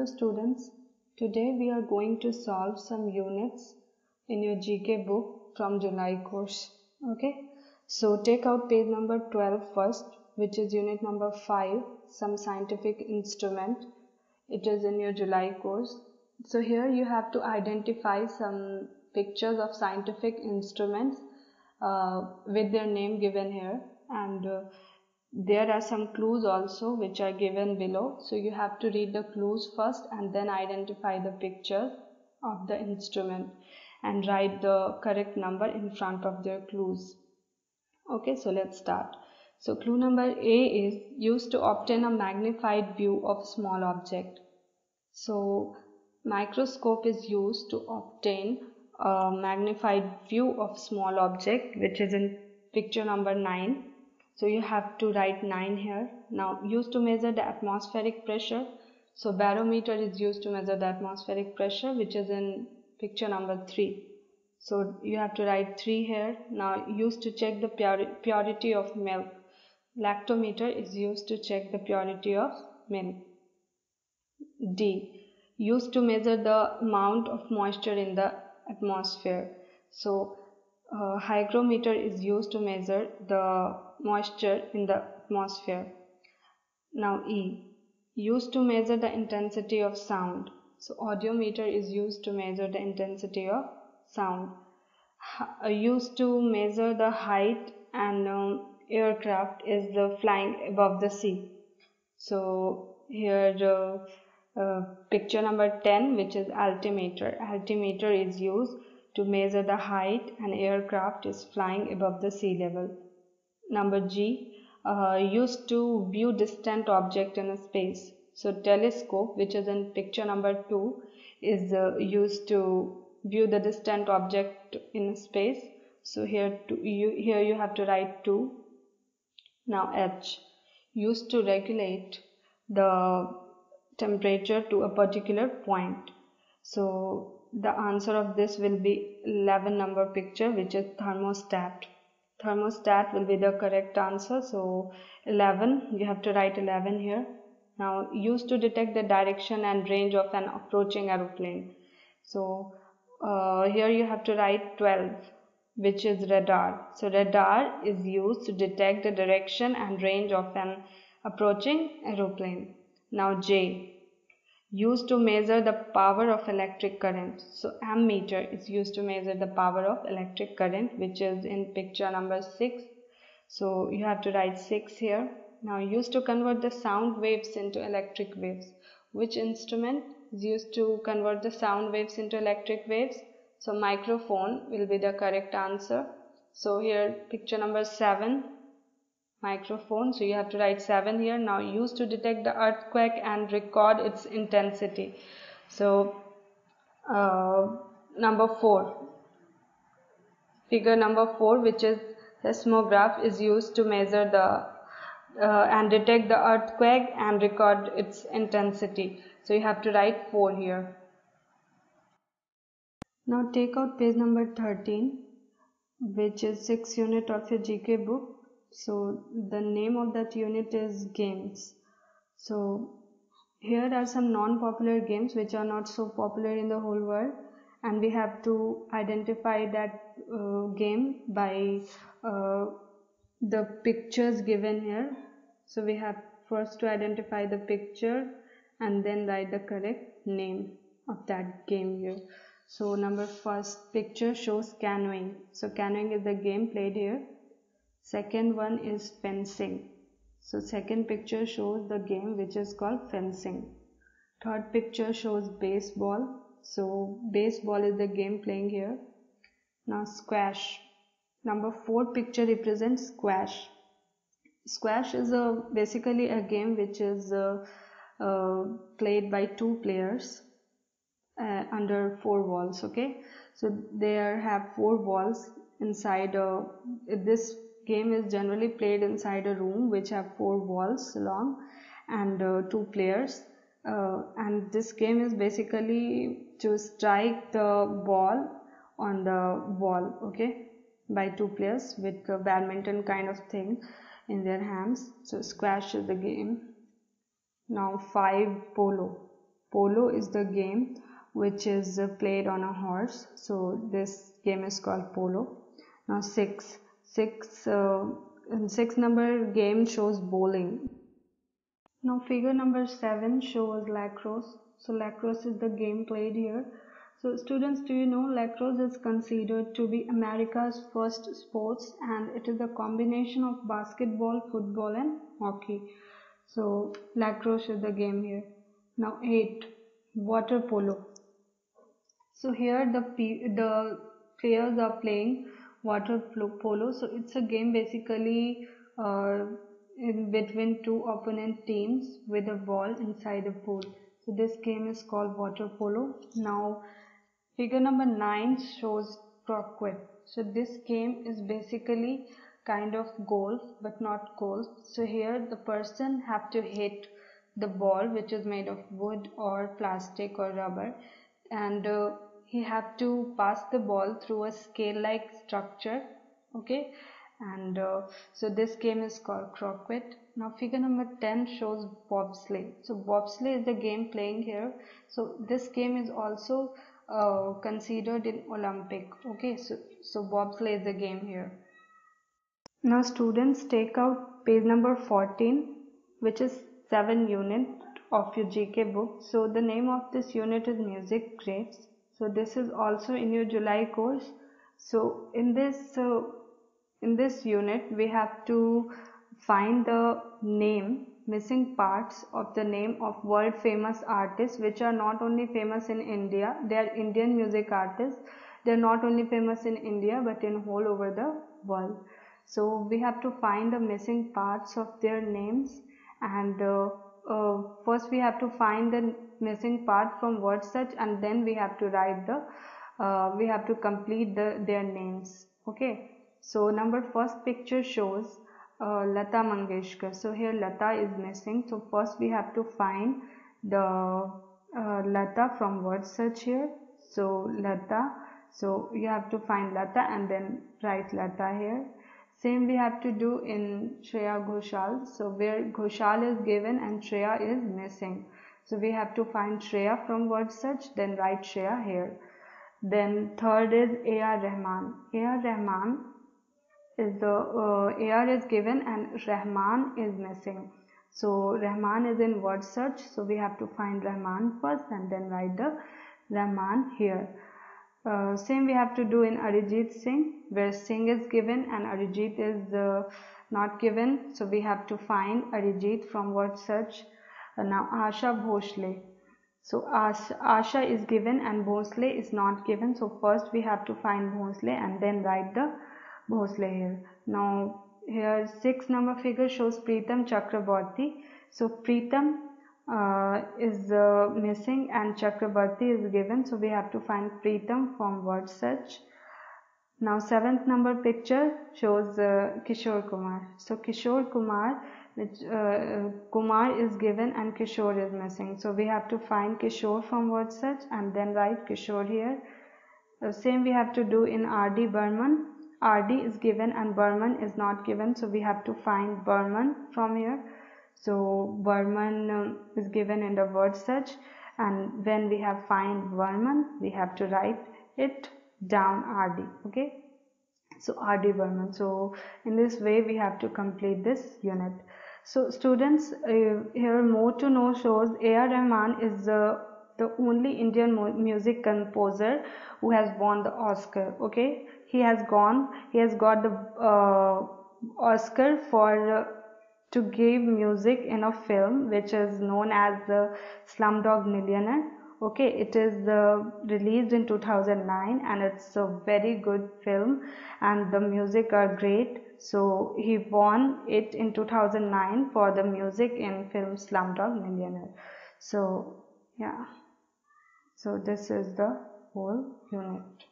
students, today we are going to solve some units in your GK book from July course. Okay, so take out page number 12 first, which is unit number 5, some scientific instrument. It is in your July course. So here you have to identify some pictures of scientific instruments with their name given here, and there are some clues also which are given below. So you have to read the clues first and then identify the pictures of the instrument and write the correct number in front of their clues. Okay, so let's start. So clue number A is used to obtain a magnified view of small object. So microscope is used to obtain a magnified view of small object, which is in picture number 9. So you have to write 9 here. Now used to measure the atmospheric pressure. So barometer is used to measure the atmospheric pressure, which is in picture number 3. So you have to write 3 here. Now used to check the purity of milk. Lactometer is used to check the purity of milk. D. Used to measure the amount of moisture in the atmosphere. So hygrometer is used to measure the moisture in the atmosphere. Now E. Used to measure the intensity of sound. So audiometer is used to measure the intensity of sound. Used to measure the height, and aircraft is flying above the sea. So here picture number 10, which is altimeter. Altimeter is used to measure the height and aircraft is flying above the sea level. Number G, used to view distant object in a space. So telescope, which is in picture number 2, is used to view the distant object in space. So here you have to write 2. Now H, used to regulate the temperature to a particular point. So the answer of this will be 11 number picture, which is thermostat. Thermostat will be the correct answer. So 11, you have to write 11 here. Now used to detect the direction and range of an approaching aeroplane. So here you have to write 12, which is radar. So radar is used to detect the direction and range of an approaching aeroplane. Now J, used to measure the power of electric current. So ammeter is used to measure the power of electric current, which is in picture number 6. So you have to write 6 here. Now used to convert the sound waves into electric waves. Which instrument is used to convert the sound waves into electric waves? So microphone will be the correct answer. So here picture number 7, microphone. So you have to write 7 here. Now used to detect the earthquake and record its intensity. So number 4, figure number 4, which is seismograph, is used to measure the and detect the earthquake and record its intensity. So you have to write 4 here. Now take out page number 13, which is 6th unit of your GK book. So the name of that unit is games. So here are some non-popular games which are not so popular in the whole world, and we have to identify that game by the pictures given here. So we have first to identify the picture and then write the correct name of that game here. So first picture shows canoeing. So canoeing is the game played here. Second one is fencing. So second picture shows the game which is called fencing. Third picture shows baseball. So baseball is the game playing here. Now squash. Number 4 picture represents squash. Squash is basically a game which is played by 2 players under 4 walls. Okay, so there have 4 walls inside. This game is generally played inside a room which have 4 walls long and 2 players. And this game is basically to strike the ball on the wall, okay, by 2 players with a badminton kind of thing in their hands. So squash is the game. Now 5, polo. Polo is the game which is played on a horse. So this game is called polo. Now six number game shows bowling. Now figure number 7 shows lacrosse. So lacrosse is the game played here. So students, do you know lacrosse is considered to be America's first sports, and it is a combination of basketball, football and hockey. So lacrosse is the game here. Now 8, water polo. So here the players are playing water polo. So it's a game basically in between two opponent teams with a ball inside a pool. So this game is called water polo. Now figure number 9 shows croquet. So this game is basically kind of golf but not golf. So here the person have to hit the ball which is made of wood or plastic or rubber, and he have to pass the ball through a scale like structure. Okay, and so this game is called croquet. Now figure number 10 shows bobsleigh. So bobsleigh is the game playing here. So this game is also considered in Olympic. Okay, so bobsleigh is the game here. Now students, take out page number 14, which is 7 unit of your GK book. So the name of this unit is music grades. So this is also in your July course. So in this unit we have to find the missing parts of the name of world famous artists, which are not only famous in India, they are Indian music artists. They are not only famous in India but in whole over the world. So we have to find the missing parts of their names, and first we have to find the missing part from word search, and then we have to write we have to complete their names. Okay, so first picture shows Lata Mangeshkar. So here Lata is missing. So first we have to find the Lata from word search here. So Lata, so you have to find Lata and then write Lata here. Same we have to do in Shreya Ghoshal. So where Ghoshal is given and Shreya is missing. So we have to find Shreya from word search, then write Shreya here. Then third is A.R. Rahman. A.R. Rahman is the AR is given and Rahman is missing. So Rahman is in word search. So we have to find Rahman first and then write the Rahman here. Same we have to do in Arijit Singh, where Singh is given and Arijit is not given. So we have to find Arijit from word search. Now Asha Bhosle. So Asha is given and Bhosle is not given. So first we have to find Bhosle and then write the Bhosle here. Now here 6 number figure shows Pritam Chakraborty. So Pritam is missing and Chakraborty is given. So we have to find Pritam from word search. Now 7th number picture shows Kishore Kumar. So Kishore Kumar, which Kumar is given and Kishore is missing. So we have to find Kishore from word search and then write Kishore here. Same we have to do in R.D. Burman. R.D. is given and Burman is not given. So we have to find Burman from here. So Burman is given in the word search, and when we have find Burman, we have to write it down R.D. Okay, so R.D. Burman. So in this way we have to complete this unit. So students, here more to know shows A.R. Rahman is the only Indian music composer who has won the Oscar. Okay, he has got the Oscar for to give music in a film which is known as the Slumdog Millionaire. Okay, it is released in 2009 and it's a very good film and the music are great. So he won it in 2009 for the music in film Slumdog Millionaire. So yeah, so this is the whole unit.